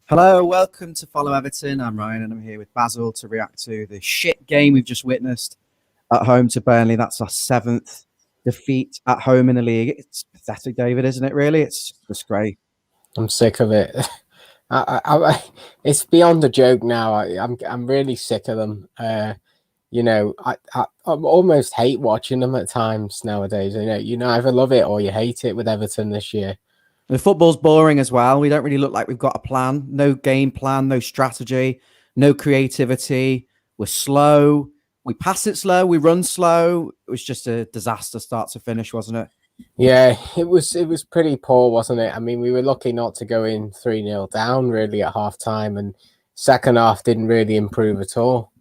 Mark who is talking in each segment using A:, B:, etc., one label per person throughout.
A: Hello, welcome to Follow Everton. I'm Ryan and I'm here with Basil to react to the shit game we've just witnessed at home to Burnley. That's our seventh defeat at home in the league. It's pathetic, David, isn't it, really? It's just great.
B: I'm sick of it. It's beyond a joke now. I'm really sick of them. I almost hate watching them at times nowadays. You either love it or you hate it with Everton this year.
A: The football's boring as well. We don't really look like we've got a plan. No game plan, no strategy, no creativity. We're slow. We pass it slow. We run slow. It was just a disaster start to finish, wasn't it?
B: Yeah, it was pretty poor, wasn't it? I mean, we were lucky not to go in 3-0 down really at half time, and second half didn't really improve at all.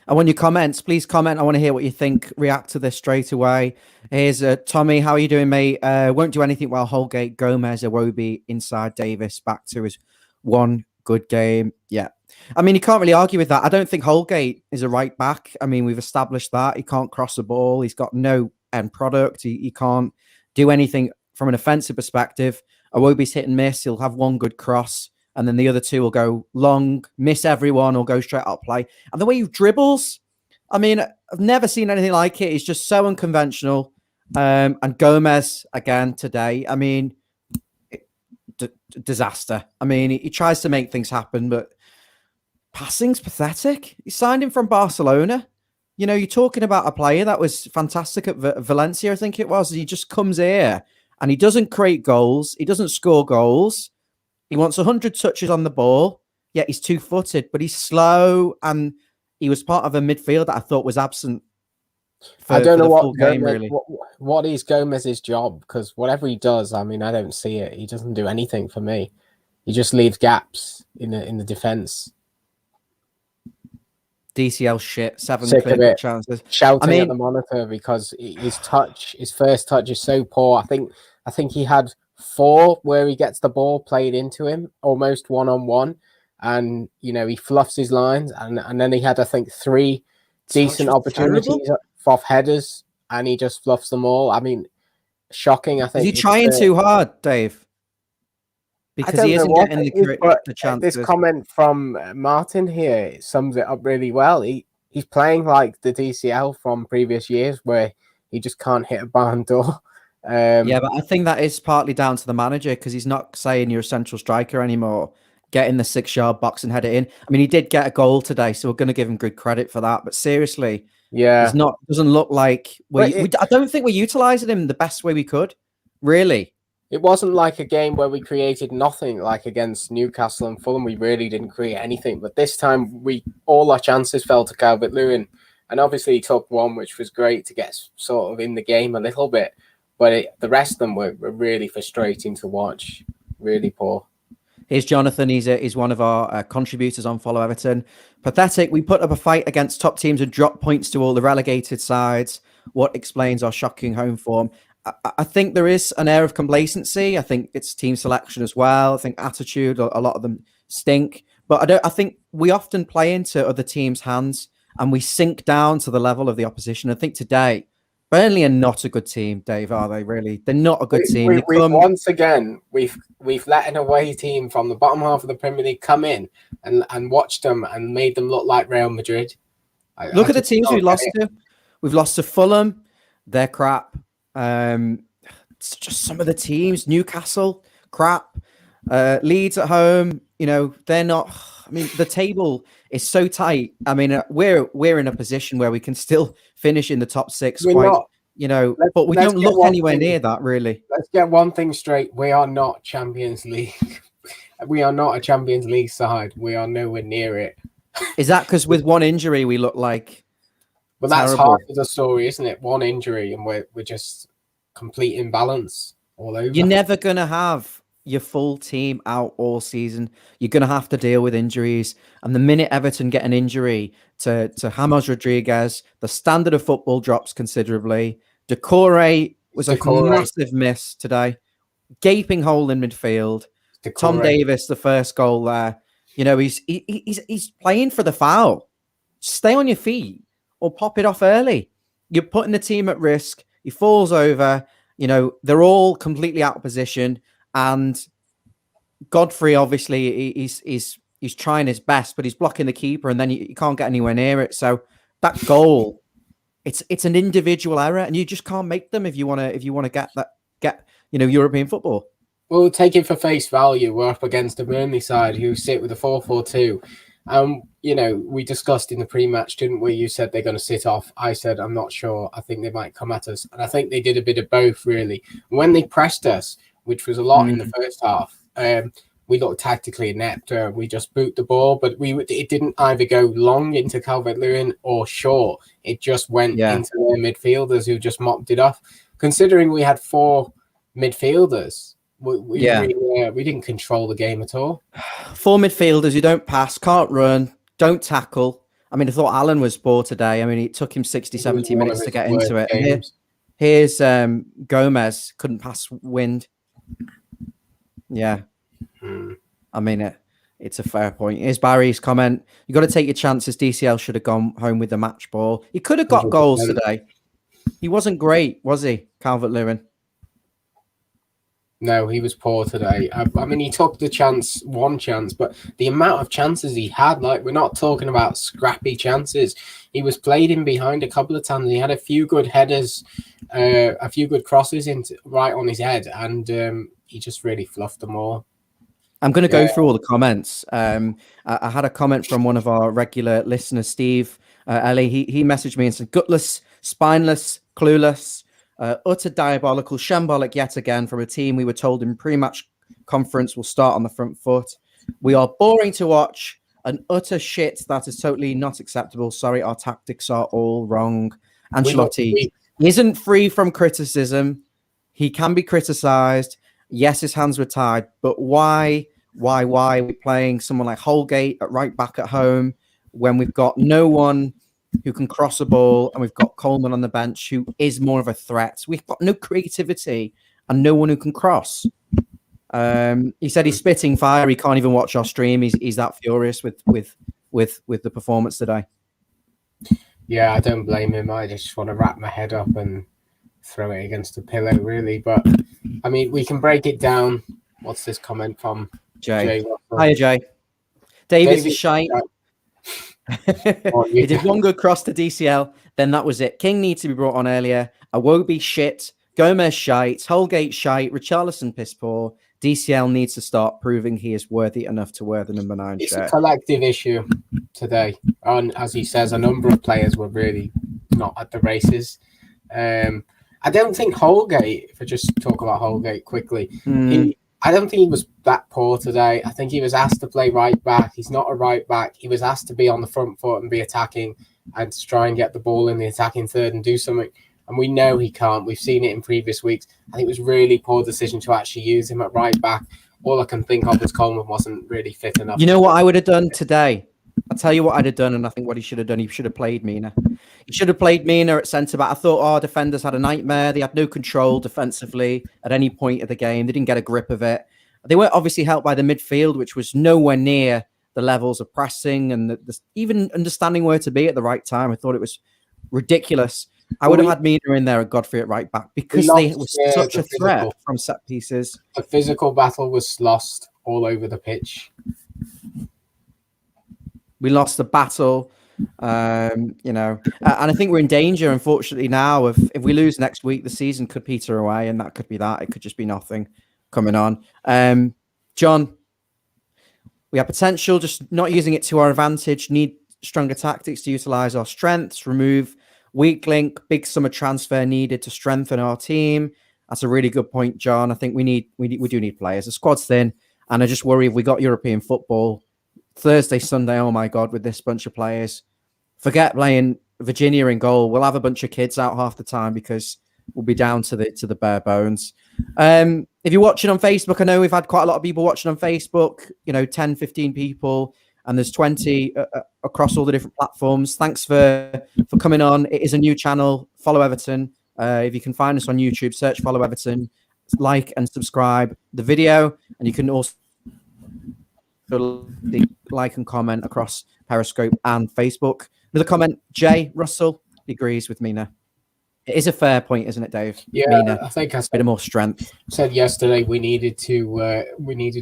A: I want your comments. Please comment. I want to hear what you think. React to this straight away. Here's Tommy. How are you doing, mate? Won't do anything while Holgate, Gomez, Iwobi inside Davis. Back to his one good game. Yeah. I mean, you can't really argue with that. I don't think Holgate is a right back. I mean, we've established that. He can't cross the ball. He's got no end product. He can't do anything from an offensive perspective. Iwobi's hit and miss. He'll have one good cross, and then the other two will go long, miss everyone, or go straight up play. And the way he dribbles, I mean, I've never seen anything like it. He's just so unconventional. And Gomez, again, today, I mean, disaster. I mean, he tries to make things happen, but passing's pathetic. He signed him from Barcelona. You know, you're talking about a player that was fantastic at Valencia, I think it was. He just comes here and he doesn't create goals. He doesn't score goals. He wants 100 touches on the ball, yet he's two-footed, but he's slow, and he was part of a midfield that I thought was absent
B: I don't know what game, really. What is Gomez's job? Because whatever he does, I mean, I don't see it. He doesn't do anything for me. He just leaves gaps in the defense.
A: DCL shit, 7
B: clear
A: chances.
B: Shouting at the monitor because his first touch is so poor. I think he had 4 where he gets the ball played into him almost one-on-one, and he fluffs his lines, and then he had, I think, 3 decent opportunities off headers, and he just fluffs them all. I mean, shocking. I think
A: is he trying too hard, Dave? Because he isn't getting the chances.
B: This comment from Martin here sums it up really well. He's playing like the DCL from previous years, where he just can't hit a barn door.
A: Yeah, but I think that is partly down to the manager, because he's not saying you're a central striker anymore. Get in the 6-yard box and head it in. I mean, he did get a goal today, so we're going to give him good credit for that. But seriously,
B: yeah,
A: doesn't look like I don't think we're utilizing him the best way we could. Really.
B: It wasn't like a game where we created nothing, like against Newcastle and Fulham. We really didn't create anything. But this time, all our chances fell to Calvert-Lewin. And obviously, he took one, which was great to get sort of in the game a little bit. But the rest of them were really frustrating to watch. Really poor.
A: Here's Jonathan. He's one of our contributors on Follow Everton. Pathetic. We put up a fight against top teams and dropped points to all the relegated sides. What explains our shocking home form? I think there is an air of complacency. I think it's team selection as well. I think attitude, a lot of them stink. But I think we often play into other teams' hands and we sink down to the level of the opposition. I think today, Burnley are not a good team, Dave, are they really? They're not a good team.
B: Once again, we've let an away team from the bottom half of the Premier League come in and watched them and made them look like Real Madrid.
A: Look at the teams we've lost to. We've lost to Fulham. They're crap. It's just some of the teams. Newcastle, crap. Leeds at home, they're not. I mean, the table is so tight. I mean, we're in a position where we can still finish in the top 6. But we don't look anywhere near that, really.
B: Let's get one thing straight: we are not Champions League. We are not a Champions League side. We are nowhere near it.
A: Is that because with one injury we look like?
B: Well, that's half of the story, isn't it? One injury and we're just complete imbalance all over.
A: You're never going to have your full team out all season. You're going to have to deal with injuries. And the minute Everton get an injury to James Rodriguez, the standard of football drops considerably. Decore was a massive miss today. Gaping hole in midfield. Tom Davis, the first goal there. He's playing for the foul. Stay on your feet or pop it off early. You're putting the team at risk. He falls over. They're all completely out of position. And Godfrey, obviously, he's trying his best, but he's blocking the keeper, and then you can't get anywhere near it. So that goal, it's an individual error, and you just can't make them if you want to get European football.
B: Well, take it for face value. We're up against a Burnley side who sit with a 4-4-2. We discussed in the pre-match, didn't we? You said they're going to sit off. I said, I'm not sure. I think they might come at us. And I think they did a bit of both, really. When they pressed us, which was a lot in the first half, we looked tactically inept. We just boot the ball, but it didn't either go long into Calvert-Lewin or short. It just went into their midfielders who just mopped it off. Considering we had 4 midfielders, we didn't control the game at all.
A: 4 midfielders who don't pass, can't run, don't tackle. I mean, I thought Alan was poor today. I mean, it took him 60, 70 minutes to get into it. And here's Gomez, couldn't pass wind. Yeah. I mean, it's a fair point. Here's Barry's comment. You got to take your chances. DCL should have gone home with the match ball. He could have got 100%. Goals today. He wasn't great, was he, Calvert-Lewin?
B: No, he was poor today. I mean, he took one chance, but the amount of chances he had, we're not talking about scrappy chances. He was played in behind a couple of times. He had a few good headers, a few good crosses right on his head, and he just really fluffed them all.
A: I'm going to go through all the comments. I had a comment from one of our regular listeners, Steve Ellie. He messaged me and said, gutless, spineless, clueless, utter diabolical, shambolic yet again from a team we were told in pre-match conference will start on the front foot. We are boring to watch, an utter shit that is totally not acceptable. Sorry, our tactics are all wrong. Ancelotti isn't free from criticism. He can be criticised. Yes, his hands were tied, but why are we playing someone like Holgate at right back at home when we've got no one who can cross a ball and we've got Coleman on the bench who is more of a threat? We've got no creativity and no one who can cross. He said he's spitting fire. He can't even watch our stream. He's that furious with the performance today.
B: Yeah, I don't blame him. I just want to wrap my head up and throw it against a pillow, really. But I mean, we can break it down. What's this comment from
A: Jay? Hiya, Jay. David's a shite. He did one good cross to DCL, then that was it. King needs to be brought on earlier. Iwobi shit. Gomez shite. Holgate shite. Richarlison piss poor. DCL needs to start proving he is worthy enough to wear the number 9
B: it's
A: shirt.
B: It's a collective issue today. And as he says, a number of players were really not at the races. I don't think Holgate, if I just talk about Holgate quickly, I don't think he was that poor today. I think he was asked to play right back. He's not a right back. He was asked to be on the front foot and be attacking and to try and get the ball in the attacking third and do something. And we know he can't. We've seen it in previous weeks. I think it was really poor decision to actually use him at right back. All I can think of is Coleman wasn't really fit enough.
A: You know what I would have done today? I'll tell you what I'd have done, and I think what he should have done, he should have played Mina. He should have played Mina at centre-back. I thought our defenders had a nightmare. They had no control defensively at any point of the game. They didn't get a grip of it. They weren't obviously helped by the midfield, which was nowhere near the levels of pressing and even understanding where to be at the right time. I thought it was ridiculous. I would have had Mina in there at Godfrey at right back because they were such a threat from set pieces.
B: The physical battle was lost all over the pitch.
A: We lost the battle, and I think we're in danger, unfortunately, now. If we lose next week, the season could peter away, and that could be that. It could just be nothing coming on. John, we have potential, just not using it to our advantage. Need stronger tactics to utilize our strengths, remove weak link, big summer transfer needed to strengthen our team. That's a really good point, John. I think we do need players. The squad's thin, and I just worry if we got European football Thursday, Sunday, oh my God, with this bunch of players. Forget playing Virginia in goal. We'll have a bunch of kids out half the time because we'll be down to the bare bones. If you're watching on Facebook, I know we've had quite a lot of people watching on Facebook, 10, 15 people, and there's 20 across all the different platforms. Thanks for coming on. It is a new channel, Follow Everton. If you can find us on YouTube, search Follow Everton, like and subscribe the video, and you can also like and comment across Periscope and Facebook. Another comment, Jay Russell agrees with me now. It is a fair point, isn't it, Dave?
B: Yeah,
A: Mina,
B: I think I
A: a bit of more strength.
B: said yesterday we needed to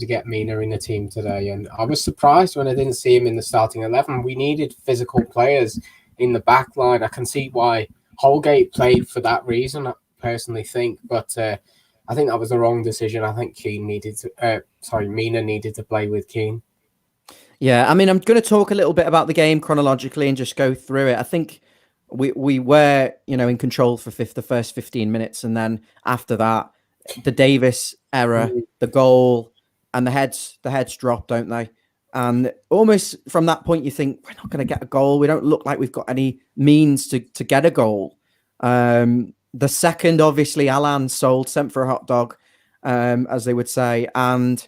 B: get Mina in the team today, and I was surprised when I didn't see him in the starting 11. We needed physical players in the back line. I can see why Holgate played for that reason, I personally think, but I think that was the wrong decision. I think Mina needed to play with Keane.
A: Yeah, I mean, I'm going to talk a little bit about the game chronologically and just go through it. I think we were, in control for the first 15 minutes, and then after that, the Davis error, the goal, and the heads drop, don't they? And almost from that point, you think we're not going to get a goal. We don't look like we've got any means to get a goal. The second, obviously, Alan sent for a hot dog, as they would say, and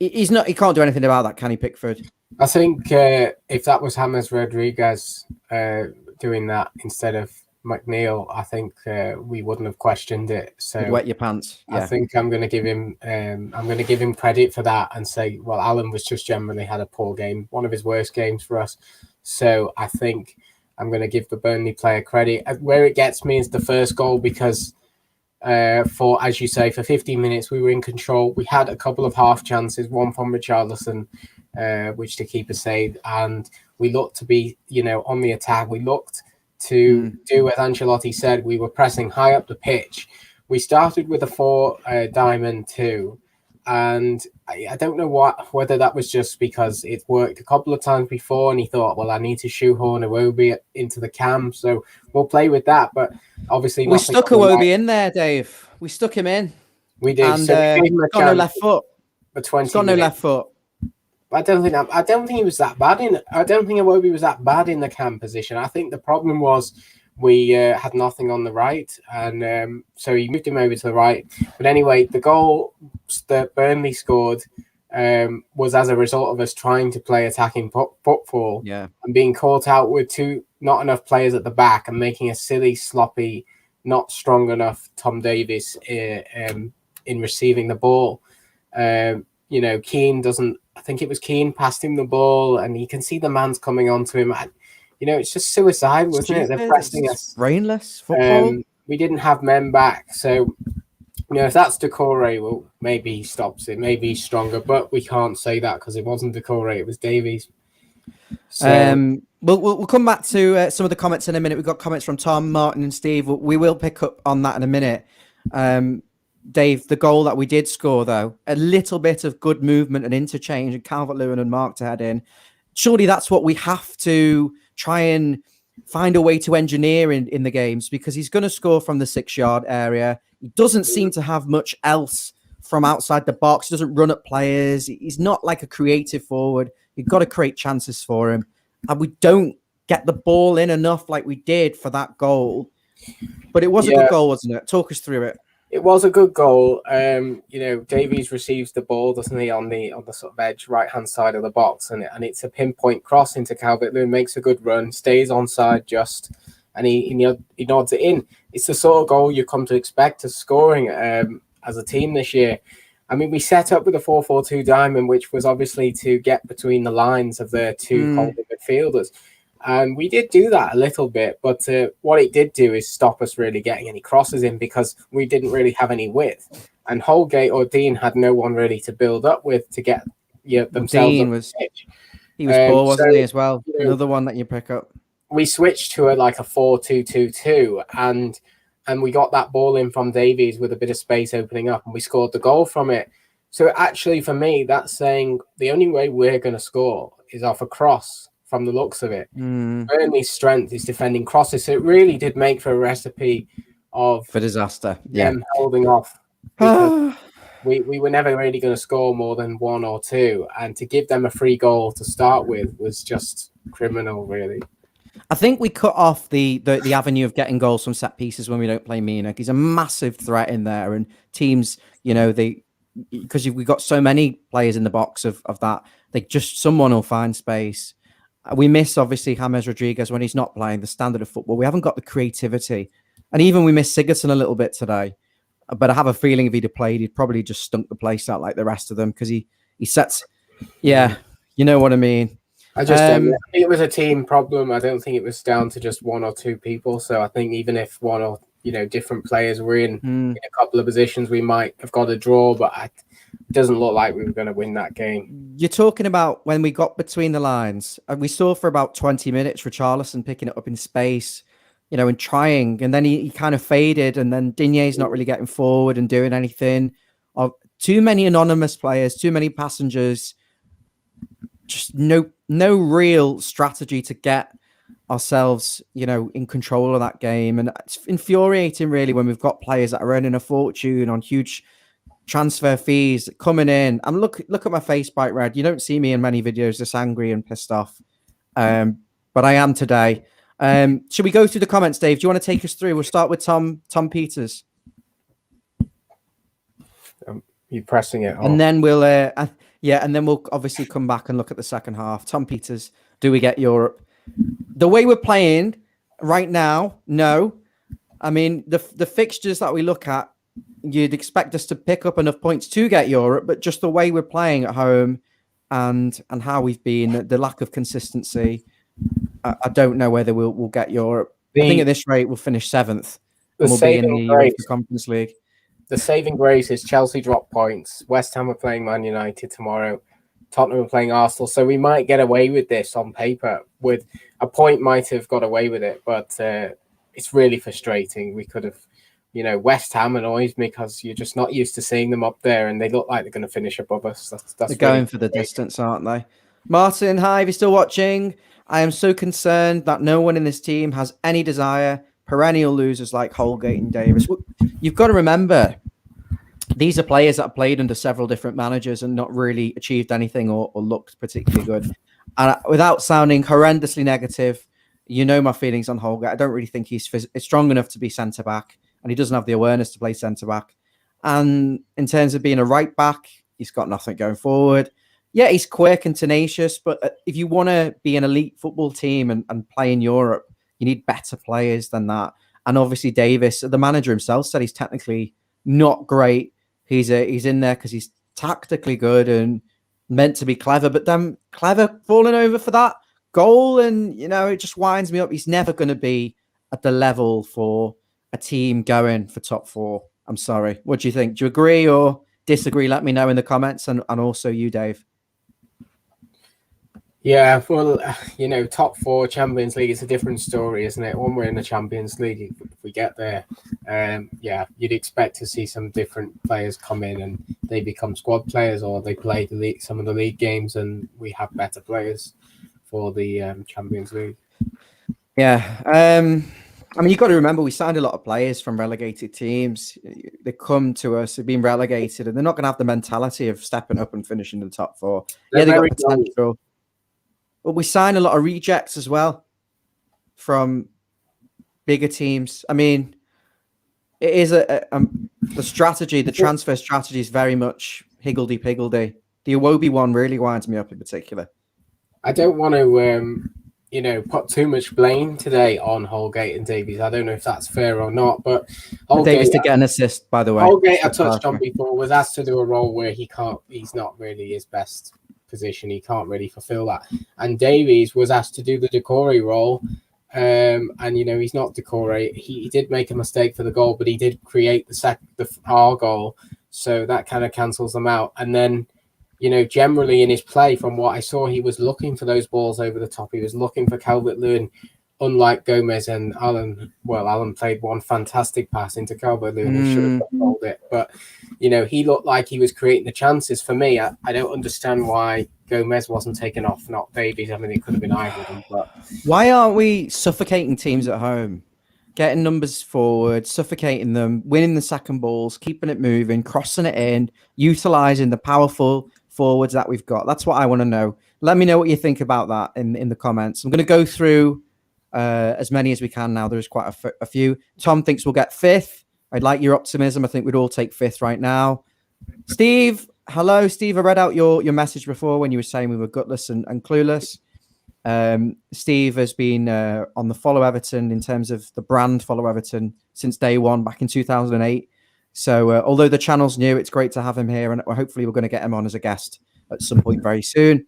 A: he can't do anything about that, can he, Pickford?
B: I think if that was James Rodriguez doing that instead of McNeil, I think we wouldn't have questioned it. So
A: you'd wet your pants. Yeah.
B: I think I'm going to give him credit for that and say, well, Alan was just generally had a poor game, one of his worst games for us. So I think I'm going to give the Burnley player credit. Where it gets me is the first goal, because as you say, for 15 minutes we were in control. We had a couple of half chances, one from Richarlison, which the keeper saved, and we looked to be, on the attack. We looked to do as Ancelotti said. We were pressing high up the pitch. We started with a 4 diamond 2, and I don't know whether that was just because it worked a couple of times before, and he thought, well, I need to shoehorn Iwobi into the cam, so we'll play with that. But obviously,
A: we stuck Iwobi in there, Dave. We stuck him in.
B: We did.
A: And got no left foot.
B: For 20
A: got no left foot.
B: I don't think he was that bad I don't think Iwobi was that bad in the cam position. I think the problem was we had nothing on the right, and so he moved him over to the right. But anyway, the goal that Burnley scored was as a result of us trying to play attacking football, and being caught out with not enough players at the back and making a silly, sloppy, not strong enough Tom Davies in receiving the ball. Keane doesn't. I think it was Keane passed him the ball, and you can see the man's coming onto him. It's just suicide, wasn't it? They're pressing us.
A: Brainless football.
B: We didn't have men back, so if that's Decore, well, maybe he stops it. Maybe he's stronger, but we can't say that because it wasn't Decore; it was Davies.
A: So, we'll come back to some of the comments in a minute. We've got comments from Tom, Martin, and Steve. We will pick up on that in a minute. Dave, the goal that we did score, though, a little bit of good movement and interchange, and Calvert-Lewin and Mark to head in. Surely that's what we have to try and find a way to engineer in the games, because he's going to score from the 6-yard area. He doesn't seem to have much else from outside the box. He doesn't run at players. He's not like a creative forward. You've got to create chances for him. And we don't get the ball in enough like we did for that goal. But it was a good goal, wasn't it? Talk us through it.
B: It was a good goal. Davies receives the ball, doesn't he, on the sort of edge right-hand side of the box, and it's a pinpoint cross into Calvert-Lewin, makes a good run, stays onside just, and he nods it in. It's the sort of goal you come to expect us scoring as a team this year. I mean, we set up with a 4-4-2 diamond, which was obviously to get between the lines of the two holding midfielders. And we did do that a little bit, but what it did do is stop us really getting any crosses in, because we didn't really have any width. And Holgate or Dean had no one really to build up with to get themselves
A: Dean
B: up the pitch.
A: He was poor, wasn't he, as well? Another one that you pick up.
B: We switched to a 4-2-2-2, and we got that ball in from Davies with a bit of space opening up, and we scored the goal from it. So actually, for me, that's saying the only way we're going to score is off a cross. From the looks of it, Burnley's strength is defending crosses. So it really did make for a recipe for
A: disaster.
B: Them holding off. we were never really going to score more than 1 or 2, and to give them a free goal to start with was just criminal, really.
A: I think we cut off the avenue of getting goals from set pieces when we don't play Mina. He's a massive threat in there, and teams, because we've got so many players in the box of that, someone will find space. We miss, obviously, James Rodriguez when he's not playing the standard of football. We haven't got the creativity. And even we miss Sigurdsson a little bit today. But I have a feeling if he'd have played, he'd probably just stunk the place out like the rest of them, because he sets... Yeah, you know what I mean.
B: I just don't. I think it was a team problem. I don't think it was down to just one or two people. So I think even if one or different players were in a couple of positions, we might have got a draw. But it doesn't look like we were going to win that game.
A: You're talking about when we got between the lines, and we saw for about 20 minutes Richarlison picking it up in space, and trying, and then he kind of faded, and then Digne's not really getting forward and doing anything. Too many anonymous players, too many passengers. Just no real strategy to get ourselves, in control of that game. And it's infuriating, really, when we've got players that are earning a fortune on huge transfer fees coming in. And look at my face bright red. You don't see me in many videos this angry and pissed off, but I am today. Should we go through the comments, Dave? Do you want to take us through? We'll start with Tom Peters.
B: You're pressing it off.
A: And then we'll obviously come back and look at the second half. Tom Peters, do we get Europe? The way we're playing right now, no. I mean, the fixtures that we look at, you'd expect us to pick up enough points to get Europe, but just the way we're playing at home and how we've been, the lack of consistency, I don't know whether we'll get Europe. I think at this rate we'll finish 7th and we'll be in the UEFA Conference League.
B: The saving grace is Chelsea drop points. West Ham are playing Man United tomorrow. Tottenham are playing Arsenal. So we might get away with this on paper. With a point, might have got away with it. But it's really frustrating. We could have, West Ham annoys me because you're just not used to seeing them up there. And they look like they're going to finish above us. They're
A: going for the distance, aren't they? Martin, hi, if you're still watching. I am so concerned that no one in this team has any desire. Perennial losers like Holgate and Davis. You've got to remember, these are players that have played under several different managers and not really achieved anything or looked particularly good. And without sounding horrendously negative, my feelings on Holgate. I don't really think he's strong enough to be centre-back, and he doesn't have the awareness to play centre-back. And in terms of being a right-back, he's got nothing going forward. Yeah, he's quick and tenacious, but if you want to be an elite football team and play in Europe, you need better players than that. And obviously Davis, the manager himself, said he's technically not great. He's in there because he's tactically good and meant to be clever, but then clever falling over for that goal. And, it just winds me up. He's never going to be at the level for a team going for top 4. I'm sorry. What do you think? Do you agree or disagree? Let me know in the comments. And also you, Dave.
B: Yeah, well, top 4 Champions League is a different story, isn't it? When we're in the Champions League, if we get there, you'd expect to see some different players come in and they become squad players, or they play some of the league games, and we have better players for the Champions League.
A: Yeah, I mean, you've got to remember we signed a lot of players from relegated teams. They come to us, they've been relegated, and they're not going to have the mentality of stepping up and finishing in the top 4. They got potential. But we sign a lot of rejects as well from bigger teams. I mean, it is the strategy, the transfer strategy is very much higgledy-piggledy. The Iwobi one really winds me up in particular.
B: I don't want to, put too much blame today on Holgate and Davies. I don't know if that's fair or not, but
A: Holgate, Davies to get an assist, by the way.
B: Holgate, I touched on before, was asked to do a role where he's not really his best position. He can't really fulfill that. And Davies was asked to do the Decore role. And he's not Decore. He did make a mistake for the goal, but he did create our goal. So that kind of cancels them out. And then, generally in his play, from what I saw, he was looking for those balls over the top. He was looking for Calvert-Lewin, unlike Gomez and Allen. Well, Allen played one fantastic pass into Calvert-Lewin and should have controlled it. But, he looked like he was creating the chances. For me, I don't understand why Gomez wasn't taken off, not Davies. I mean, it could have been either of them. But
A: why aren't we suffocating teams at home? Getting numbers forward, suffocating them, winning the second balls, keeping it moving, crossing it in, utilising the powerful forwards that we've got. That's what I want to know. Let me know what you think about that in the comments. I'm going to go through as many as we can now. There's quite a few. Tom thinks we'll get 5th. I'd like your optimism. I think we'd all take 5th right now. Steve, hello, Steve. I read out your message before when you were saying we were gutless and clueless. Steve has been on the Follow Everton in terms of the brand Follow Everton since day one back in 2008. So although the channel's new, it's great to have him here, and hopefully we're going to get him on as a guest at some point very soon.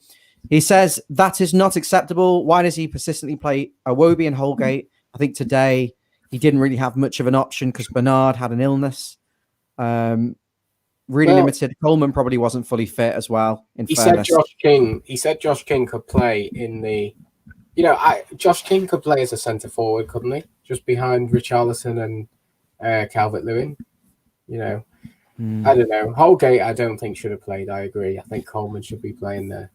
A: He says that is not acceptable. Why does he persistently play Iwobi and Holgate? I think today he didn't really have much of an option because Bernard had an illness. Really limited. Coleman probably wasn't fully fit as well. In fairness,
B: he said Josh King could play in the. Josh King could play as a centre forward, couldn't he? Just behind Richarlison and Calvert-Lewin. I don't know. Holgate, I don't think should have played. I agree. I think Coleman should be playing there.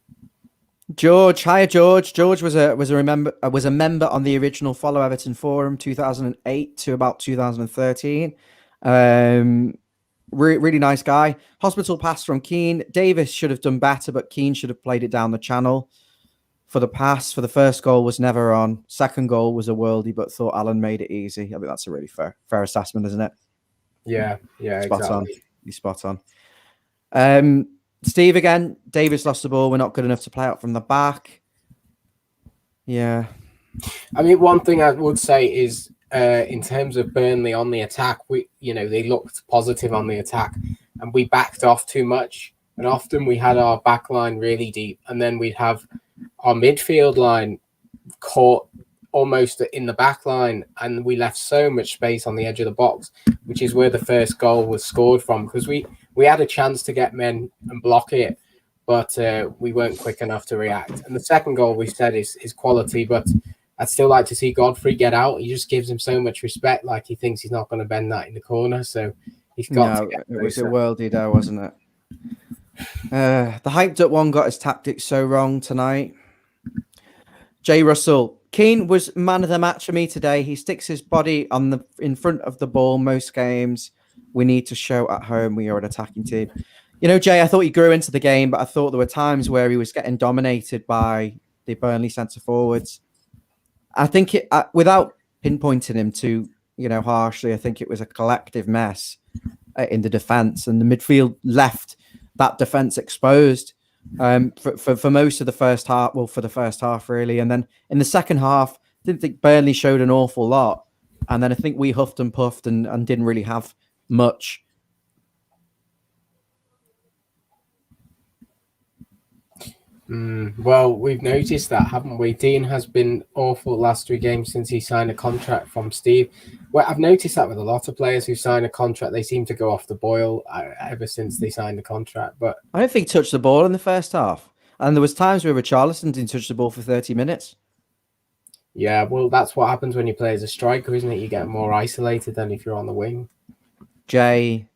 A: George, hiya George. George was a member on the original Follow Everton forum, 2008 to about 2013. Really nice guy. Hospital pass from Keane. Davis should have done better, but Keane should have played it down the channel. For the pass, for the first goal was never on. Second goal was a worldie, but thought Alan made it easy. I think that's a really fair assessment, isn't it?
B: Yeah,
A: spot
B: exactly.
A: On. He's spot on. Steve again. Davis lost the ball. We're not good enough to play out from the back. Yeah.
B: I mean, one thing I would say is, in terms of Burnley on the attack, they looked positive on the attack, and we backed off too much. And often we had our back line really deep, and then we'd have our midfield line caught almost in the back line, and we left so much space on the edge of the box, which is where the first goal was scored from, because we had a chance to get men and block it, but we weren't quick enough to react. And the second goal we said is quality, but I'd still like to see Godfrey get out. He just gives him so much respect, like he thinks he's not going to bend that in the corner, so he's got to get
A: it was a worldie though, wasn't it? The hyped up one got his tactics so wrong tonight. Jay Russell. Keane was man of the match for me today. He sticks his body in front of the ball most games. We need to show at home we are an attacking team. Jay, I thought he grew into the game, but I thought there were times where he was getting dominated by the Burnley centre forwards. I think without pinpointing him too, harshly, I think it was a collective mess in the defence, and the midfield left that defence exposed for most of the first half. Well, for the first half, really. And then in the second half, I didn't think Burnley showed an awful lot. And then I think we huffed and puffed and didn't really have much.
B: Well, we've noticed that, haven't we? Dean has been awful last 3 games since he signed a contract from Steve. Well, I've noticed that with a lot of players who sign a contract, they seem to go off the boil ever since they signed the contract. But
A: I don't think he touched the ball in the first half. And there was times where Richarlison didn't touch the ball for 30 minutes.
B: Yeah, well, that's what happens when you play as a striker, isn't it? You get more isolated than if you're on the wing.
A: Jay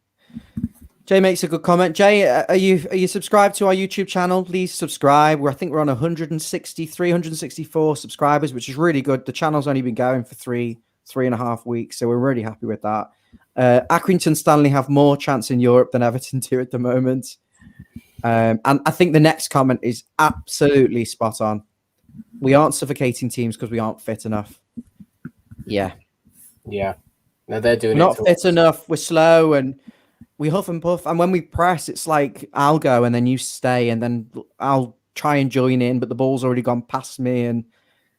A: makes a good comment. Jay, are you subscribed to our YouTube channel? Please subscribe. I think we're on 164 subscribers, which is really good. The channel's only been going for 3.5 weeks, so we're really happy with that. Accrington Stanley have more chance in Europe than Everton do at the moment. And I think the next comment is absolutely spot on. We aren't suffocating teams because we aren't fit enough. Yeah.
B: Yeah. No, they're doing
A: not fit enough. We're slow and we huff and puff. And when we press, it's like I'll go and then you stay and then I'll try and join in, but the ball's already gone past me and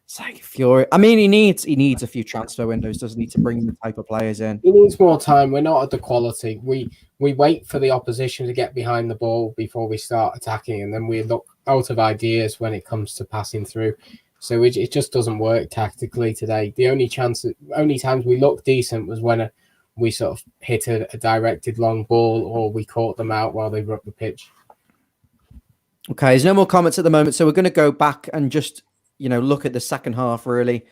A: it's like fury. I mean, he needs a few transfer windows, doesn't he, to bring the type of players in?
B: He needs more time. We're not at the quality. We wait for the opposition to get behind the ball before we start attacking, and then we look out of ideas when it comes to passing through. So it just doesn't work tactically today. The only times we looked decent was when we sort of hit a directed long ball or we caught them out while they were up the pitch.
A: Okay, there's no more comments at the moment, so we're going to go back and just look at the second half, really.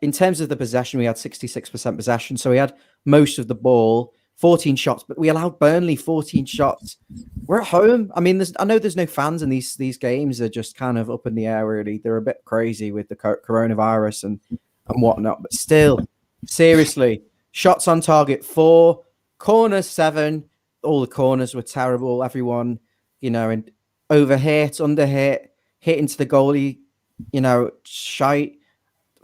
A: In terms of the possession, we had 66% possession. So we had most of the ball, 14 shots, but we allowed Burnley 14 shots. We're at home. I mean, I know there's no fans and these games are just kind of up in the air, really. They're a bit crazy with the coronavirus and whatnot. But still, seriously, shots on target 4, corners 7. All the corners were terrible. Everyone, and overhit, underhit, hit into the goalie, shite.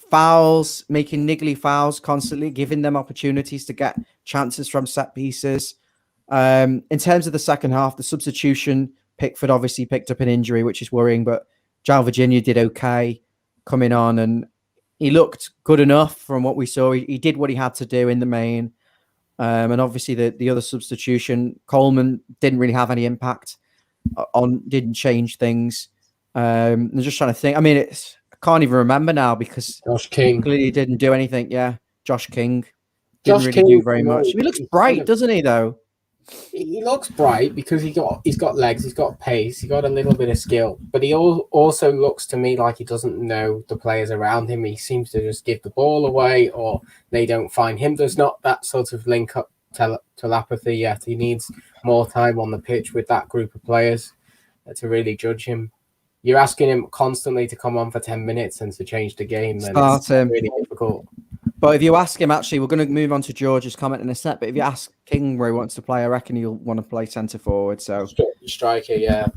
A: Fouls, making niggly fouls constantly, giving them opportunities to get chances from set pieces. In terms of the second half, the substitution, Pickford obviously picked up an injury, which is worrying, but João Virginia did okay coming on and he looked good enough from what we saw. He did what he had to do in the main. And obviously the other substitution, Coleman didn't really have any impact didn't change things. I'm just trying to think. I mean, I can't even remember now because
B: Josh King.
A: clearly he didn't do anything. Yeah, Josh King didn't
B: Josh
A: really
B: King,
A: do very much. He looks
B: he's
A: bright, doesn't he? Though.
B: he looks bright because he's got legs, he's got pace, he's got a little bit of skill, but he also looks to me like he doesn't know the players around him. He seems to just give the ball away, or they don't find him. There's not that sort of link up telepathy yet. He needs more time on the pitch with that group of players to really judge him. You're asking him constantly to come on for 10 minutes and to change the game, then it's really difficult.
A: But if you ask him, actually, we're going to move on to George's comment in a sec. But if you ask King where he wants to play, I reckon he'll want to play centre forward. So
B: striker, yeah.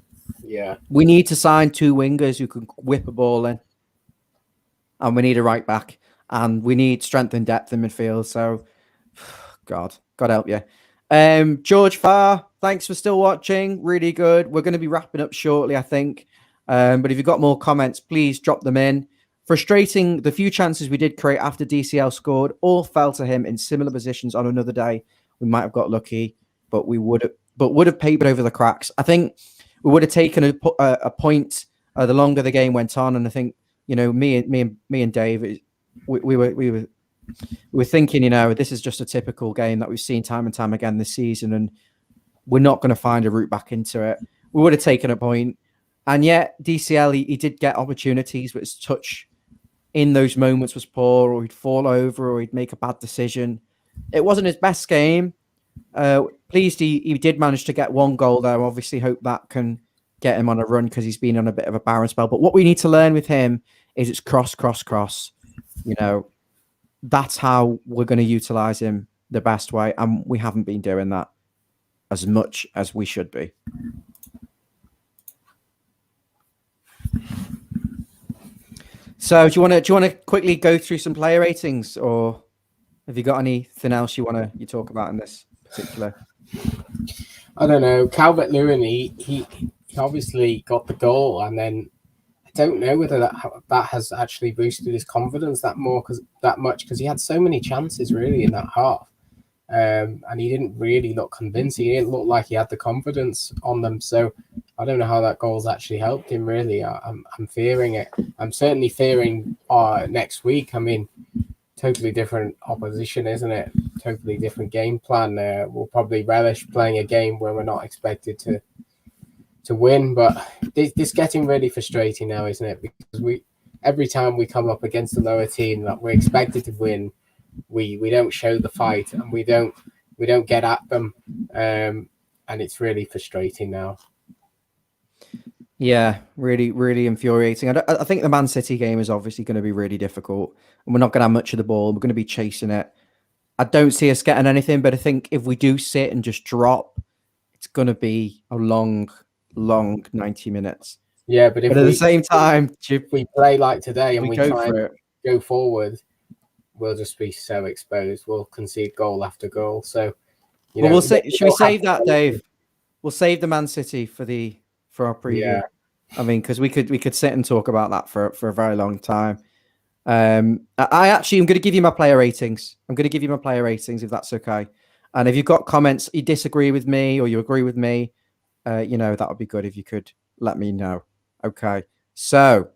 A: We need to sign 2 wingers who can whip a ball in, and we need a right back, and we need strength and depth in midfield. So, God help you. George Farr, thanks for still watching. Really good. We're going to be wrapping up shortly, I think. But if you've got more comments, please drop them in. Frustrating, the few chances we did create after DCL scored all fell to him in similar positions on another day. We might have got lucky, but would have papered over the cracks. I think we would have taken a point the longer the game went on, and I think me and Dave, we were thinking, this is just a typical game that we've seen time and time again this season, and we're not going to find a route back into it. We would have taken a point, and yet DCL he did get opportunities, but his touch in those moments was poor, or he'd fall over, or he'd make a bad decision. It wasn't his best game. Pleased he did manage to get 1 goal there. Obviously hope that can get him on a run because he's been on a bit of a barren spell. But what we need to learn with him is it's cross. That's how we're going to utilize him the best way. And we haven't been doing that as much as we should be. So do you want to quickly go through some player ratings, or have you got anything else you talk about in this particular?
B: I don't know. Calvert-Lewin, he obviously got the goal, and then I don't know whether that has actually boosted his confidence that much because he had so many chances really in that half, and he didn't really look convinced. He didn't look like he had the confidence on them. So I don't know how that goal's actually helped him. Really, I'm fearing it. I'm certainly fearing next week. I mean, totally different opposition, isn't it? Totally different game plan. We'll probably relish playing a game where we're not expected to win. But this getting really frustrating now, isn't it? Because every time we come up against a lower team that we're expected to win, we don't show the fight, and we don't get at them, and it's really frustrating now.
A: Yeah, really, really infuriating. I think the Man City game is obviously going to be really difficult, and we're not going to have much of the ball. We're going to be chasing it. I don't see us getting anything, but I think if we do sit and just drop, it's going to be a long 90 minutes.
B: Yeah, but at
A: the same time,
B: if we play like today and we try and
A: go
B: forward, we'll just be so exposed. We'll concede goal after goal. So,
A: should we save that, Dave? We'll save the Man City for our preview. Yeah. I mean, because we could sit and talk about that for a very long time. I'm going to give you my player ratings. If that's okay. And if you've got comments, you disagree with me or you agree with me, that would be good if you could let me know. Okay. So,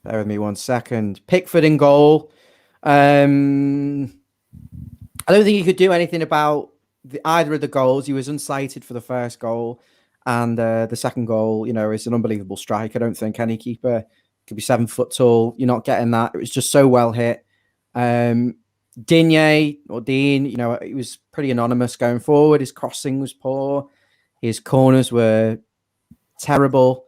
A: bear with me 1 second. Pickford in goal. I don't think he could do anything about either of the goals. He was unsighted for the first goal, and the second goal, is an unbelievable strike. I don't think any keeper could be 7 foot tall. You're not getting that. It was just so well hit. Dean, he was pretty anonymous going forward. His crossing was poor. His corners were terrible.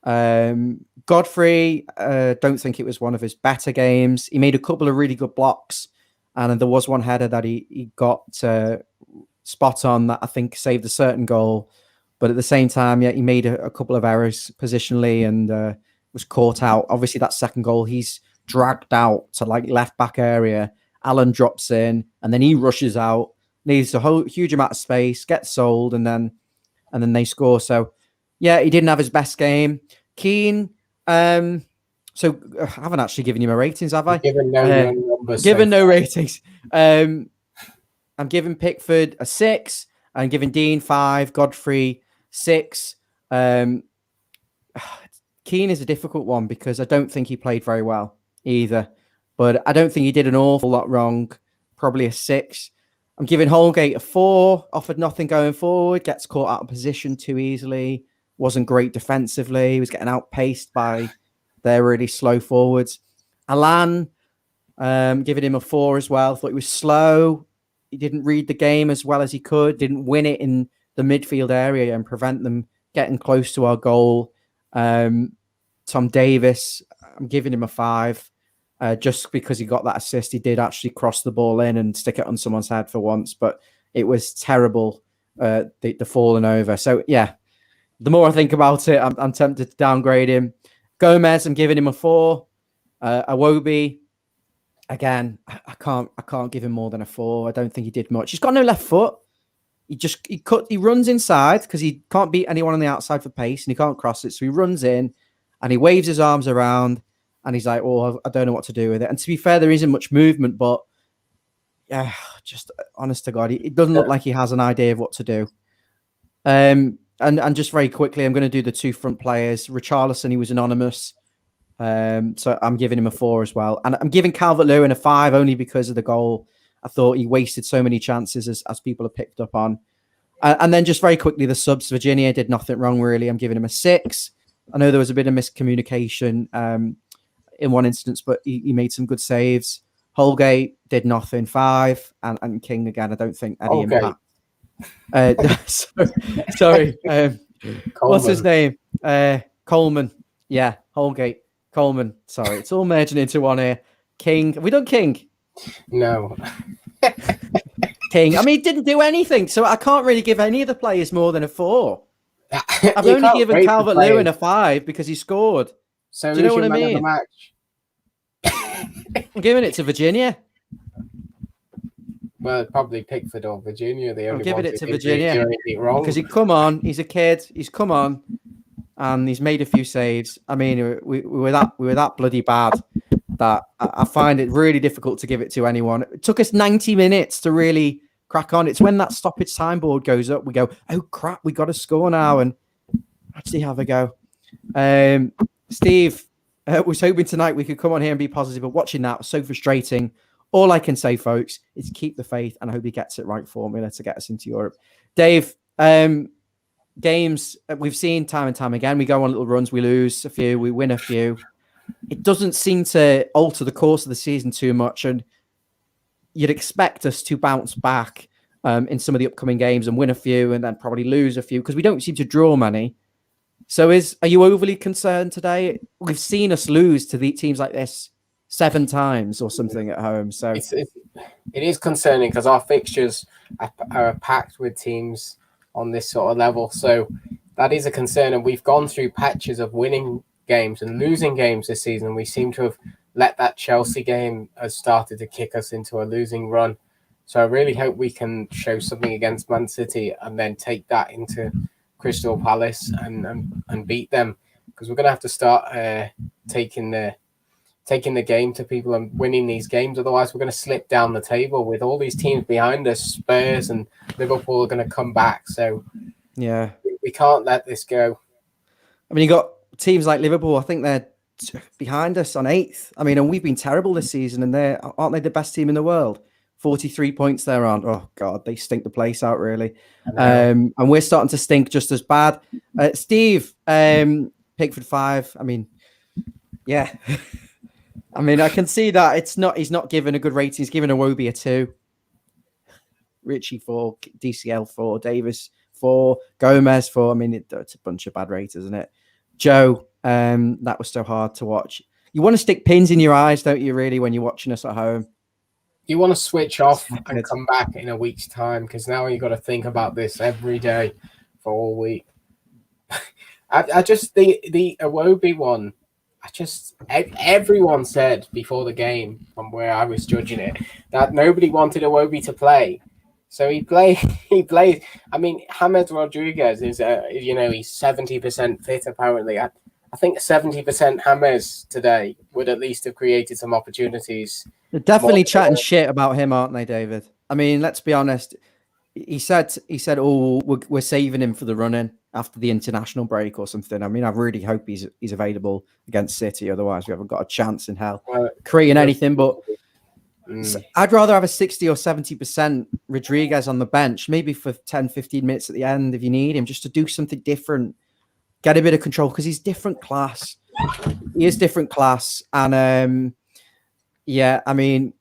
A: Godfrey, don't think it was one of his better games. He made a couple of really good blocks, and there was one header that he got spot on that I think saved a certain goal. But at the same time, he made a couple of errors positionally and was caught out. Obviously, that second goal, he's dragged out to left back area. Alan drops in, and then he rushes out, needs a huge amount of space, gets sold, and then they score. So, yeah, he didn't have his best game. Keane, so I haven't actually given you my ratings, have I?
B: Given no numbers.
A: Given no ratings. I'm giving Pickford a 6. I'm giving Dean 5, Godfrey 6, Um, Keane is a difficult one because I don't think he played very well either, but I don't think he did an awful lot wrong. Probably a 6. I'm giving Holgate a 4. Offered nothing going forward. Gets caught out of position too easily. Wasn't great defensively. He was getting outpaced by their really slow forwards. Alan, giving him a 4 as well. Thought he was slow. He didn't read the game as well as he could. Didn't win it in the midfield area and prevent them getting close to our goal. Tom Davis, I'm giving him a 5. Just because he got that assist. He did actually cross the ball in and stick it on someone's head for once, but it was terrible, the falling over. So, yeah, the more I think about it, I'm tempted to downgrade him. Gomez, I'm giving him a 4. Iwobi, again, I can't give him more than a 4. I don't think he did much. He's got no left foot. He runs inside because he can't beat anyone on the outside for pace and he can't cross it. So he runs in and he waves his arms around and he's like, "Oh, I don't know what to do with it." And to be fair, there isn't much movement, but yeah, just honest to God, it doesn't look like he has an idea of what to do. And just very quickly, I'm going to do the 2 front players. Richarlison, he was anonymous. So I'm giving him a 4 as well. And I'm giving Calvert-Lewin a 5 only because of the goal. I thought he wasted so many chances as people have picked up on. And then just very quickly, the subs. Virginia did nothing wrong, really. I'm giving him a 6. I know there was a bit of miscommunication in one instance, but he made some good saves. Holgate did nothing, 5. And King, again, I don't think any impact. Sorry. What's his name? Coleman. Yeah, Holgate. Coleman. Sorry, it's all merging into one here. King. Have we done King?
B: No.
A: King. I mean, he didn't do anything, so I can't really give any of the players more than a 4. I've only given Calvert-Lewin a 5 because he scored.
B: So
A: do you know what I mean? I'm giving it to Virginia.
B: Well, probably Pickford or Virginia.
A: I'm giving it to Virginia because he's a kid. He's come on, and he's made a few saves. I mean, we were that bloody bad that I find it really difficult to give it to anyone. It took us 90 minutes to really crack on. It's when that stoppage signboard goes up, we go, "Oh crap, we got to score now," and actually have a go. Steve was hoping tonight we could come on here and be positive, but watching that was so frustrating. All I can say, folks, is keep the faith, and I hope he gets it right formula to get us into Europe. Dave, games we've seen time and time again. We go on little runs, we lose a few, we win a few. It doesn't seem to alter the course of the season too much, and you'd expect us to bounce back in some of the upcoming games and win a few and then probably lose a few because we don't seem to draw many. So are you overly concerned today? We've seen us lose to the teams like this 7 times or something at home. So
B: it is concerning because our fixtures are packed with teams on this sort of level. So that is a concern. And we've gone through patches of winning games and losing games this season. We seem to have let that Chelsea game has started to kick us into a losing run. So I really hope we can show something against Man City and then take that into Crystal Palace and beat them, because we're going to have to start taking the game to people and winning these games. Otherwise, we're going to slip down the table with all these teams behind us. Spurs and Liverpool are going to come back. So
A: yeah,
B: we can't let this go.
A: I mean, you got teams like Liverpool. I think they're behind us on 8th. I mean, and we've been terrible this season, and aren't they the best team in the world? 43 points they're on. Oh God, they stink the place out really. And we're starting to stink just as bad. Steve, Pickford 5. I mean, yeah. I mean, I can see that he's not given a good rating. He's given Iwobi a 2. Richie 4, DCL 4, Davis 4, Gomez 4. I mean, it's a bunch of bad raters, isn't it? Joe, that was so hard to watch. You want to stick pins in your eyes, don't you, really, when you're watching us at home?
B: You want to switch off and come back in a week's time, because now you've got to think about this every day for all week. I just, the Iwobi one, everyone said before the game, from where I was judging it, that nobody wanted Iwobi to play. So he plays. I mean, James Rodriguez is, he's 70% fit apparently. I think 70% James today would at least have created some opportunities.
A: They're definitely chatting shit about him, aren't they, David? I mean, let's be honest. He said, "Oh, we're saving him for the running." after the international break or something. I mean, I really hope he's available against City. Otherwise, we haven't got a chance in hell creating anything. But I'd rather have a 60 or 70% Rodriguez on the bench, maybe for 10, 15 minutes at the end if you need him, just to do something different, get a bit of control, because he's different class. He is different class. And yeah, I mean,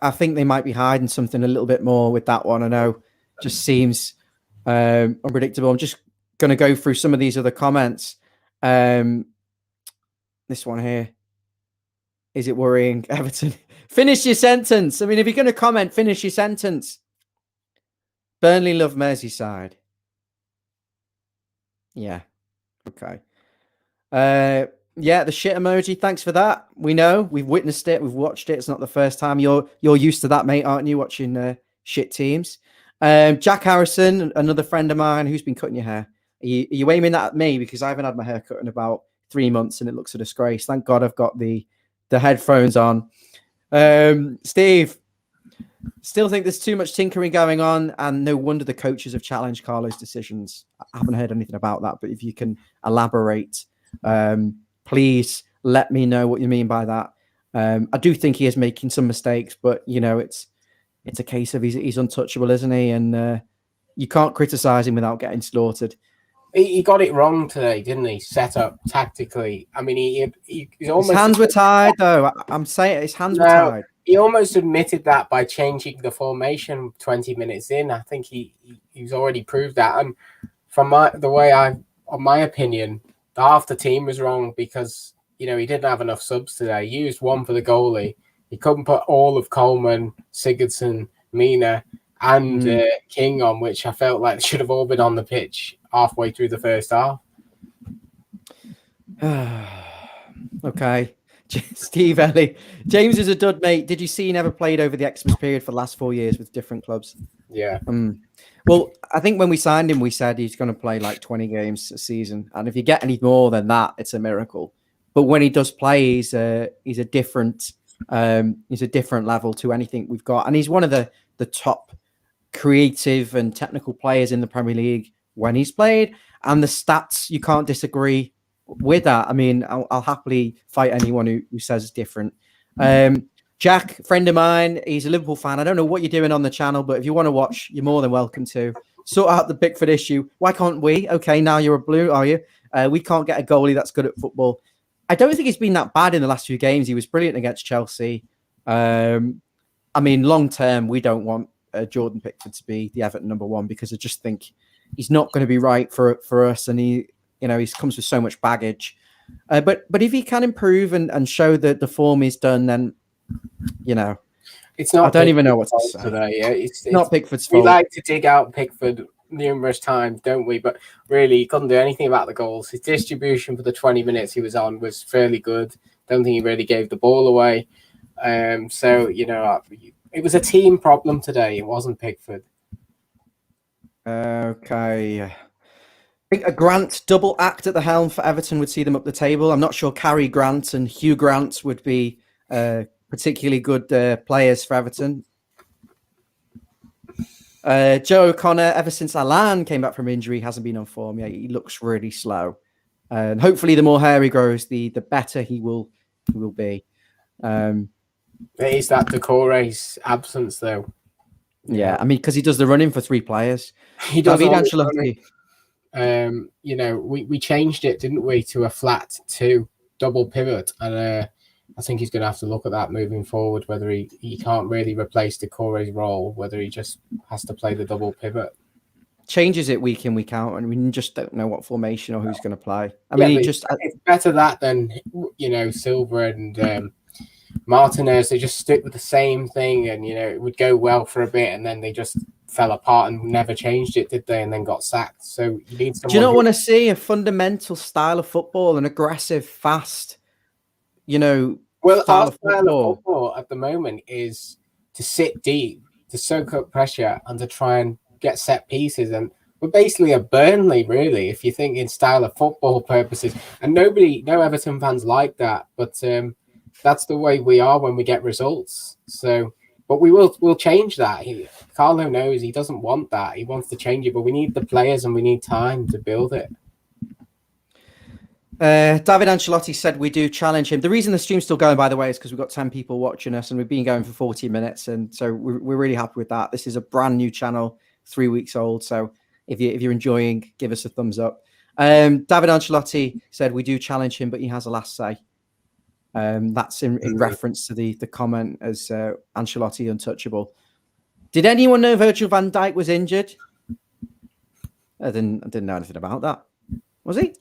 A: I think they might be hiding something a little bit more with that one. I know, just seems unpredictable. I'm just going to go through some of these other comments. This one here. Is it worrying, Everton? Finish your sentence. I mean, if you're going to comment, finish your sentence. Burnley love Merseyside. Yeah. Okay. Yeah, the shit emoji. Thanks for that. We know. We've witnessed it. We've watched it. It's not the first time. You're used to that, mate, aren't you? Watching shit teams. Jack Harrison, another friend of mine, who's been cutting your hair. Are you aiming that at me? Because I haven't had my hair cut in about 3 months and it looks a disgrace. Thank God I've got the headphones on. Steve, still think there's too much tinkering going on, and no wonder the coaches have challenged Carlo's decisions. I haven't heard anything about that, but if you can elaborate, please let me know what you mean by that. I do think he is making some mistakes, but you know, it's a case of he's untouchable, isn't he? And you can't criticize him without getting slaughtered.
B: He got it wrong today, didn't he? Set up tactically. I mean, he's almost...
A: His hands were tied, though. I'm saying his hands were tied.
B: He almost admitted that by changing the formation 20 minutes in. I think he's already proved that. And from my opinion, half the team was wrong because, you know, he didn't have enough subs today. He used one for the goalie. He couldn't put all of Coleman, Sigurdsson, Mina, and King on, which I felt like should have all been on the pitch halfway through the first half.
A: Okay. Steve Ellie. James is a dud, mate. Did you see he never played over the Xmas period for the last 4 years with different clubs?
B: Yeah.
A: Well, I think when we signed him, we said he's going to play like 20 games a season. And if you get any more than that, it's a miracle. But when he does play, he's a different level to anything we've got. And he's one of the top creative and technical players in the Premier League when he's played. And the stats, you can't disagree with that. I mean, I'll happily fight anyone who says different. Jack, friend of mine, he's a Liverpool fan. I don't know what you're doing on the channel, but if you want to watch, you're more than welcome to. Sort out the Pickford issue. Why can't we? Okay, now you're a blue, are you? We can't get a goalie that's good at football. I don't think he's been that bad in the last few games. He was brilliant against Chelsea. I mean, long term, we don't want Jordan Pickford to be the Everton #1 because I just think he's not going to be right for us, and he comes with so much baggage. But if he can improve and show that the form is done, then
B: it's not.
A: I don't even know what to say.
B: Today, yeah? It's
A: not Pickford's fault.
B: We like to dig out Pickford numerous times, don't we? But really, he couldn't do anything about the goals. His distribution for the 20 minutes he was on was fairly good. Don't think he really gave the ball away. So it was a team problem today. It wasn't Pickford.
A: Okay. I think a Grant double act at the helm for Everton would see them up the table. I'm not sure Cary Grant and Hugh Grant would be particularly good players for Everton. Joe O'Connor, ever since Alan came back from injury, hasn't been on form. Yeah, he looks really slow. And hopefully the more hair he grows, the better he will be.
B: It is that Decore's absence, though.
A: Yeah, I mean, because he does the running for 3 players.
B: He does.
A: Ancelotti.
B: We changed it, didn't we, to a flat 2 double pivot, and I think he's going to have to look at that moving forward. Whether he can't really replace Decore's role, whether he just has to play the double pivot.
A: Changes it week in, week out, and we just don't know what formation or who's going to play. I mean,
B: it's better that than Silva and Martinez. They just stick with the same thing, and it would go well for a bit, and then they just fell apart and never changed it, did they? And then got sacked. So you need someone.
A: Do you not want to see a fundamental style of football, an aggressive, fast,
B: Well, our style of football at the moment is to sit deep, to soak up pressure, and to try and get set pieces. And we're basically a Burnley, really, if you think in style of football purposes. And no Everton fans like that, but that's the way we are when we get results. So But we'll change that. Carlo knows he doesn't want that. He wants to change it, but we need the players and we need time to build it.
A: David Ancelotti said we do challenge him. The reason the stream's still going, by the way, is because we've got 10 people watching us and we've been going for 40 minutes. And so we're really happy with that. This is a brand new channel, 3 weeks old. So if you're enjoying, give us a thumbs up. David Ancelotti said we do challenge him, but he has a last say. That's in reference to the comment as Ancelotti untouchable. Did anyone know Virgil van Dijk was injured? I didn't know anything about that. Was he?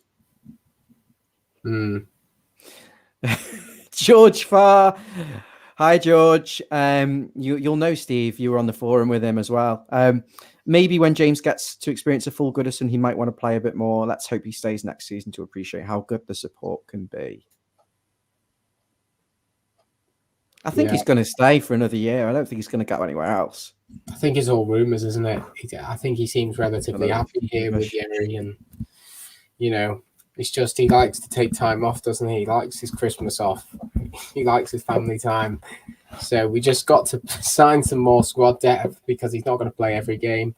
A: George Farr. Hi, George. You'll know Steve. You were on the forum with him as well. Maybe when James gets to experience a full Goodison, he might want to play a bit more. Let's hope he stays next season to appreciate how good the support can be. I think he's going to stay for another year. I don't think he's going to go anywhere else.
B: I think it's all rumours, isn't it? I think he seems relatively happy here with Jerry, and it's just he likes to take time off, doesn't he? He likes his Christmas off. He likes his family time. So we just got to sign some more squad depth because he's not going to play every game.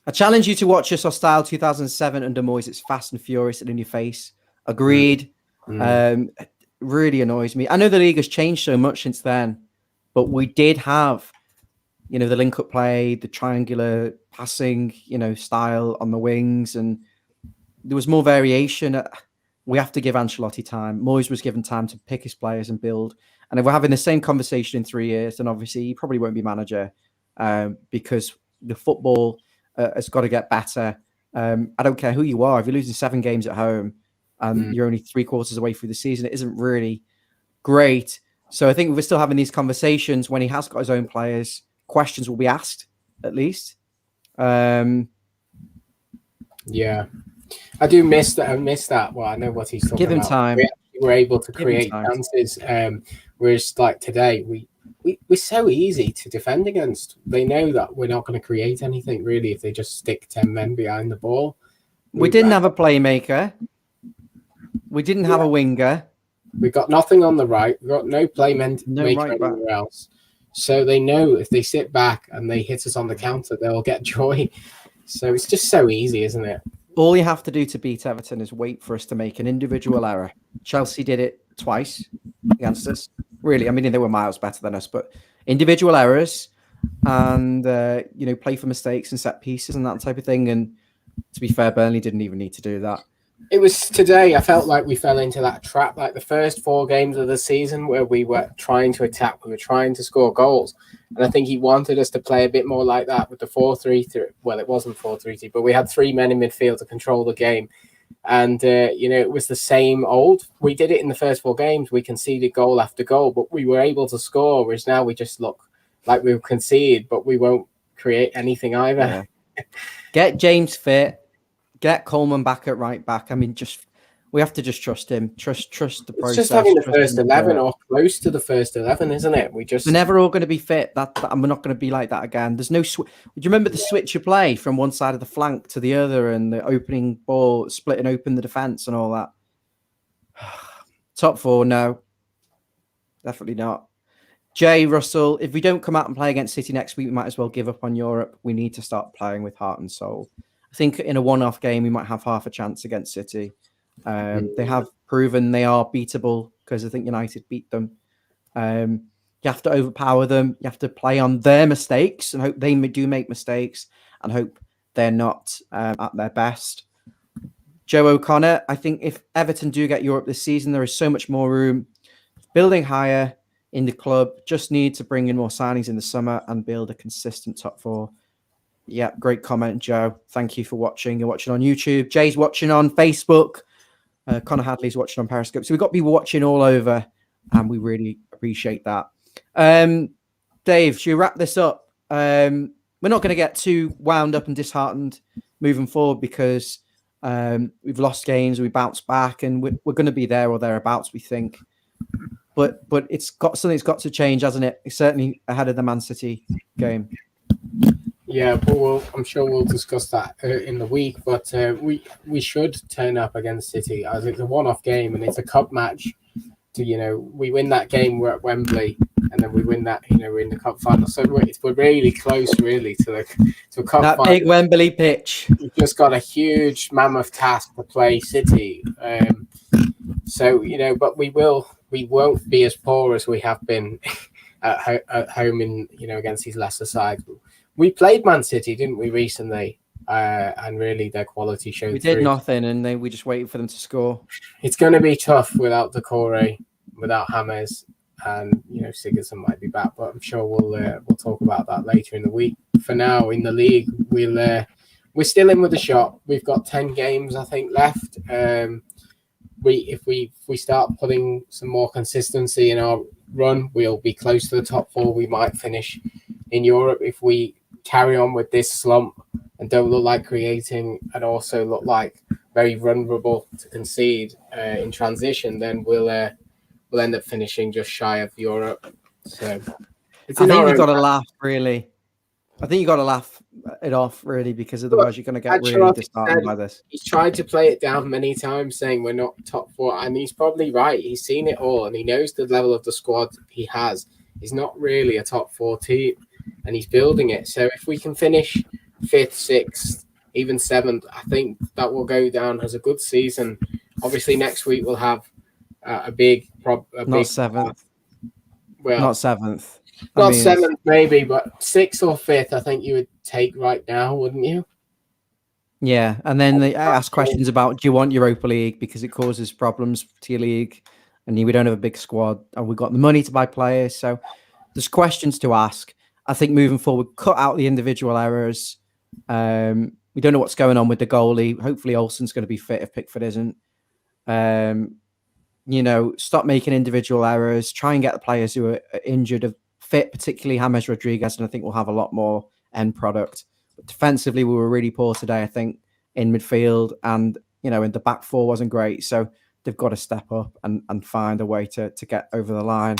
A: I challenge you to watch us or style 2007 under Moyes. It's fast and furious and in your face. Agreed. Really annoys me. I know the league has changed so much since then, but we did have, the link-up play, the triangular passing, style on the wings, and there was more variation. We have to give Ancelotti time. Moyes was given time to pick his players and build. And if we're having the same conversation in 3 years, then obviously he probably won't be manager because the football has got to get better. I don't care who you are. If you're losing 7 games at home and you're only 3/4 away through the season, it isn't really great. So I think we're still having these conversations when he has got his own players. Questions will be asked, at least.
B: Yeah. I do miss that. I miss that. Well, I know what he's talking about.
A: Give him time.
B: We were able to create chances. Whereas, like today, we're so easy to defend against. They know that we're not going to create anything really if they just stick 10 men behind the ball.
A: We didn't have a playmaker. We didn't have a winger.
B: We got nothing on the right. We got no playmaker anywhere else. So they know if they sit back and they hit us on the counter, they'll get joy. So it's just so easy, isn't it?
A: All you have to do to beat Everton is wait for us to make an individual error. Chelsea did it twice against us. Really, I mean, they were miles better than us, but individual errors and, play for mistakes and set pieces and that type of thing. And to be fair, Burnley didn't even need to do that.
B: It was today, I felt like we fell into that trap, like the first 4 games of the season where we were trying to attack, we were trying to score goals. And I think he wanted us to play a bit more like that with the 4-3-3. Well, it wasn't 4-3-3, but we had 3 men in midfield to control the game. And, it was the same old. We did it in the first 4 games. We conceded goal after goal, but we were able to score, whereas now we just look like we've conceded, but we won't create anything either.
A: Yeah. Get James fit. Get Coleman back at right back. I mean, we have to just trust him. Trust the process.
B: It's just having the first 11 or close to the first 11, isn't it? We're
A: never all going to be fit. And we're not going to be like that again. There's no switch. Do you remember the switch you play from one side of the flank to the other and the opening ball, splitting open the defense and all that? Top 4, no. Definitely not. Jay Russell, if we don't come out and play against City next week, we might as well give up on Europe. We need to start playing with heart and soul. I think in a one-off game, we might have half a chance against City. They have proven they are beatable because I think United beat them. You have to overpower them. You have to play on their mistakes and hope they do make mistakes and hope they're not at their best. Joe O'Connor, I think if Everton do get Europe this season, there is so much more room. Building higher in the club, just need to bring in more signings in the summer and build a consistent top 4. Yeah, great comment, Joe. Thank you for watching. You're watching on YouTube. Jay's watching on Facebook. Connor Hadley's watching on Periscope. So we've got people watching all over, and we really appreciate that. Dave, should we wrap this up? We're not going to get too wound up and disheartened moving forward because we've lost games, we bounced back, and we're going to be there or thereabouts, we think. But something's got to change, hasn't it? It's certainly ahead of the Man City game.
B: Yeah, but I'm sure we'll discuss that in the week. But we should turn up against City as it's a one-off game and it's a cup match. We win that game. We're at Wembley. and then we win that. We're in the cup final, so we're really close, really, to a cup
A: that
B: final.
A: big Wembley pitch.
B: We've just got a huge mammoth task to play City. So but we won't be as poor as we have been at home in against these lesser sides. We played Man City, didn't we, recently? And really their quality showed.
A: We did nothing, and we just waited for them to score.
B: It's going to be tough without Decore, without James, and Sigurdsson might be back, but I'm sure we'll talk about that later in the week. For now, in the league, we're still in with a shot. We've got 10 games, I think, left. If we start putting some more consistency in our run, we'll be close to the top 4. We might finish in Europe. If we carry on with this slump and don't look like creating, and also look like very vulnerable to concede in transition, then we'll end up finishing just shy of Europe. So
A: I think you've got to laugh, really. I think you got to laugh it off, really, because otherwise you're going to get really disheartened by this.
B: He's tried to play it down many times, saying we're not top 4, and he's probably right. He's seen it all, and he knows the level of the squad he has. He's not really a top 4 team, and he's building it. So if we can finish 5th, 6th, even 7th, I think that will go down as a good season. Obviously, next week we'll have a big
A: not 7th.
B: Well,
A: not 7th.
B: Not 7th, maybe, but 6th or 5th, I think you would take right now, wouldn't you?
A: Yeah, and then they ask questions about, do you want Europa League, because it causes problems to your league, and we don't have a big squad, and we've got the money to buy players, so there's questions to ask. I think moving forward, cut out the individual errors. We don't know what's going on with the goalie. Hopefully Olsen's going to be fit if Pickford isn't. Stop making individual errors. Try and get the players who are injured fit, particularly James Rodriguez, and I think we'll have a lot more end product. But defensively, we were really poor today, I think, in midfield, and in the back 4 wasn't great. So they've got to step up and find a way to get over the line.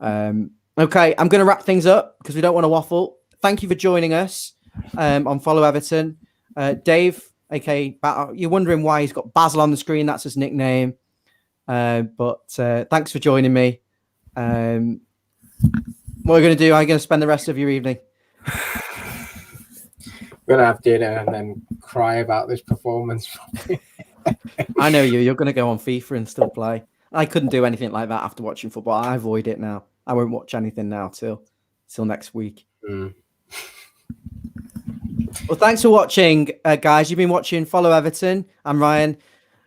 A: Okay, I'm going to wrap things up because we don't want to waffle. Thank you for joining us on Follow Everton. Dave, aka, you're wondering why he's got Basil on the screen. That's his nickname. But thanks for joining me. What are you going to do? How are you going to spend the rest of your evening?
B: We're going to have dinner and then cry about this performance.
A: I know you. You're going to go on FIFA and still play. I couldn't do anything like that after watching football. I avoid it now. I won't watch anything now till next week. Well, thanks for watching, guys. You've been watching Follow Everton. I'm Ryan,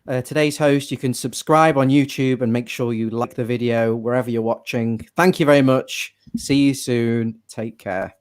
A: today's host. You can subscribe on YouTube and make sure you like the video wherever you're watching. Thank you very much. See you soon. Take care.